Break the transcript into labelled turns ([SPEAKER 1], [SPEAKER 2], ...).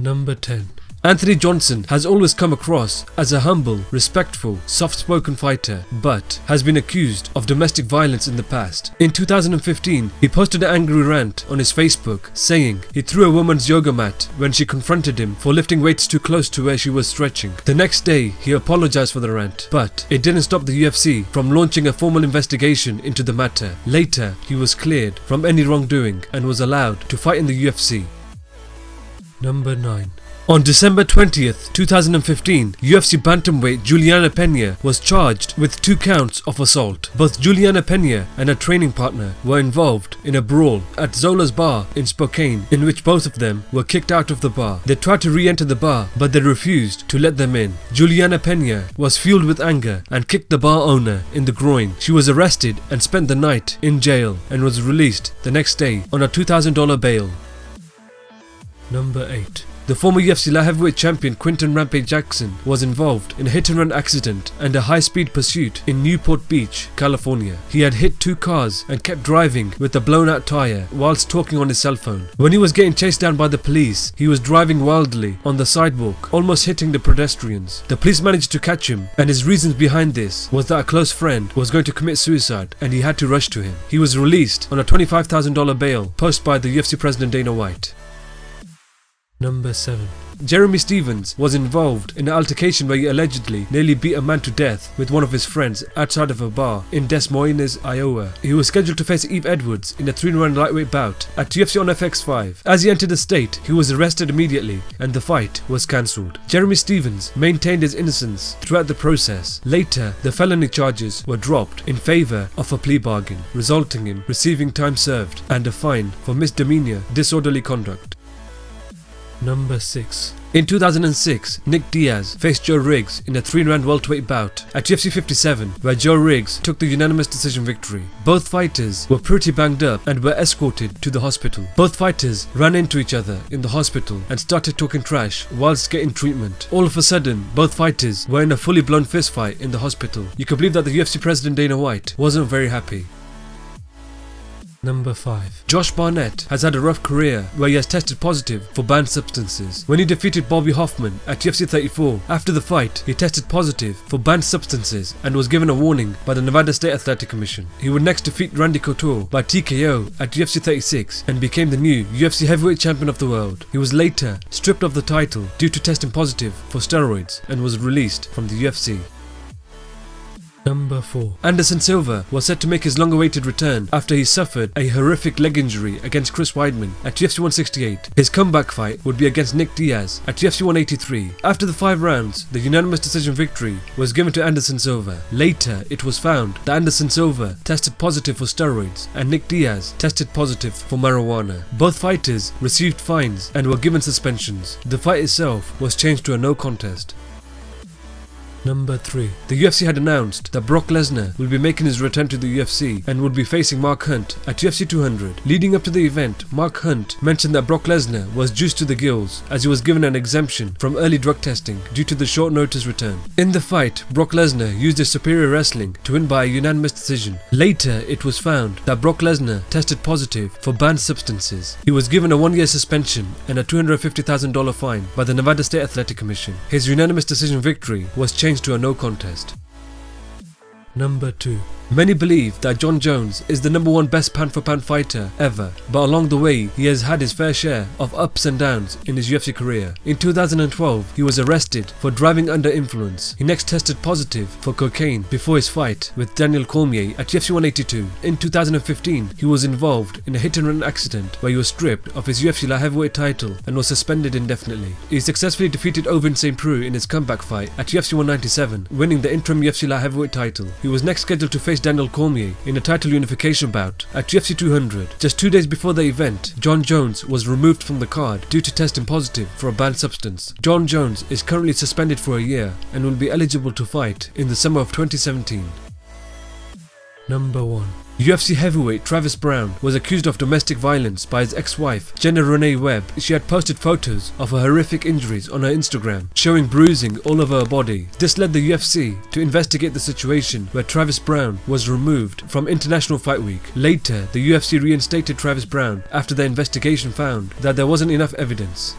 [SPEAKER 1] Number 10. Anthony Johnson has always come across as a humble, respectful, soft-spoken fighter, but has been accused of domestic violence in the past. In 2015, he posted an angry rant on his Facebook saying he threw a woman's yoga mat when she confronted him for lifting weights too close to where she was stretching. The next day, he apologized for the rant, but it didn't stop the UFC from launching a formal investigation into the matter. Later, he was cleared from any wrongdoing and was allowed to fight in the UFC. Number 9. On December 20th, 2015, UFC bantamweight Julianna Pena was charged with 2 counts of assault. Both Julianna Pena and her training partner were involved in a brawl at Zola's bar in Spokane, in which both of them were kicked out of the bar. They tried to re-enter the bar, but they refused to let them in. Julianna Pena was fueled with anger and kicked the bar owner in the groin. She was arrested and spent the night in jail and was released the next day on a $2,000 bail. Number 8. The former UFC light heavyweight champion Quinton Rampage Jackson was involved in a hit-and-run accident and a high-speed pursuit in Newport Beach, California. He had hit 2 cars and kept driving with a blown-out tire whilst talking on his cell phone. When he was getting chased down by the police, he was driving wildly on the sidewalk, almost hitting the pedestrians. The police managed to catch him, and his reasons behind this was that a close friend was going to commit suicide and he had to rush to him. He was released on a $25,000 bail posted by the UFC president Dana White. Number 7. Jeremy Stephens was involved in an altercation where he allegedly nearly beat a man to death with one of his friends outside of a bar in Des Moines, Iowa. He was scheduled to face Eve Edwards in a 3-round lightweight bout at UFC on FX5. As he entered the state, he was arrested immediately and the fight was cancelled. Jeremy Stephens maintained his innocence throughout the process. Later, the felony charges were dropped in favour of a plea bargain, resulting in receiving time served and a fine for misdemeanor disorderly conduct. Number 6. In 2006, Nick Diaz faced Joe Riggs in a 3-round welterweight bout at UFC 57, where Joe Riggs took the unanimous decision victory. Both fighters were pretty banged up and were escorted to the hospital. Both fighters ran into each other in the hospital and started talking trash whilst getting treatment. All of a sudden, both fighters were in a fully blown fistfight in the hospital. You can believe that the UFC president Dana White wasn't very happy. Number 5. Josh Barnett has had a rough career where he has tested positive for banned substances. When he defeated Bobby Hoffman at UFC 34, after the fight, he tested positive for banned substances and was given a warning by the Nevada State Athletic Commission. He would next defeat Randy Couture by TKO at UFC 36 and became the new UFC heavyweight champion of the world. He was later stripped of the title due to testing positive for steroids and was released from the UFC. Number 4. Anderson Silva was set to make his long-awaited return after he suffered a horrific leg injury against Chris Weidman at UFC 168. His comeback fight would be against Nick Diaz at UFC 183. After the 5 rounds, the unanimous decision victory was given to Anderson Silva. Later, it was found that Anderson Silva tested positive for steroids and Nick Diaz tested positive for marijuana. Both fighters received fines and were given suspensions. The fight itself was changed to a no contest. Number 3. The UFC had announced that Brock Lesnar will be making his return to the UFC and would be facing Mark Hunt at UFC 200. Leading up to the event, Mark Hunt mentioned that Brock Lesnar was juiced to the gills as he was given an exemption from early drug testing due to the short notice return. In the fight, Brock Lesnar used his superior wrestling to win by a unanimous decision. Later, it was found that Brock Lesnar tested positive for banned substances. He was given a 1-year suspension and a $250,000 fine by the Nevada State Athletic Commission. His unanimous decision victory was changed to a no contest. Number 2. Many believe that Jon Jones is the number 1 best pound-for-pound fighter ever, but along the way he has had his fair share of ups and downs in his UFC career. In 2012, he was arrested for driving under influence. He next tested positive for cocaine before his fight with Daniel Cormier at UFC 182. In 2015, he was involved in a hit-and-run accident where he was stripped of his UFC light heavyweight title and was suspended indefinitely. He successfully defeated Ovin St. Preux in his comeback fight at UFC 197, winning the interim UFC light heavyweight title. He was next scheduled to face Daniel Cormier in a title unification bout at UFC 200. Just 2 days before the event, Jon Jones was removed from the card due to testing positive for a banned substance. Jon Jones is currently suspended for a year and will be eligible to fight in the summer of 2017. Number 1. UFC heavyweight Travis Browne was accused of domestic violence by his ex-wife, Jenna Renee Webb. She had posted photos of her horrific injuries on her Instagram, showing bruising all over her body. This led the UFC to investigate the situation where Travis Browne was removed from International Fight Week. Later, the UFC reinstated Travis Browne after the investigation found that there wasn't enough evidence.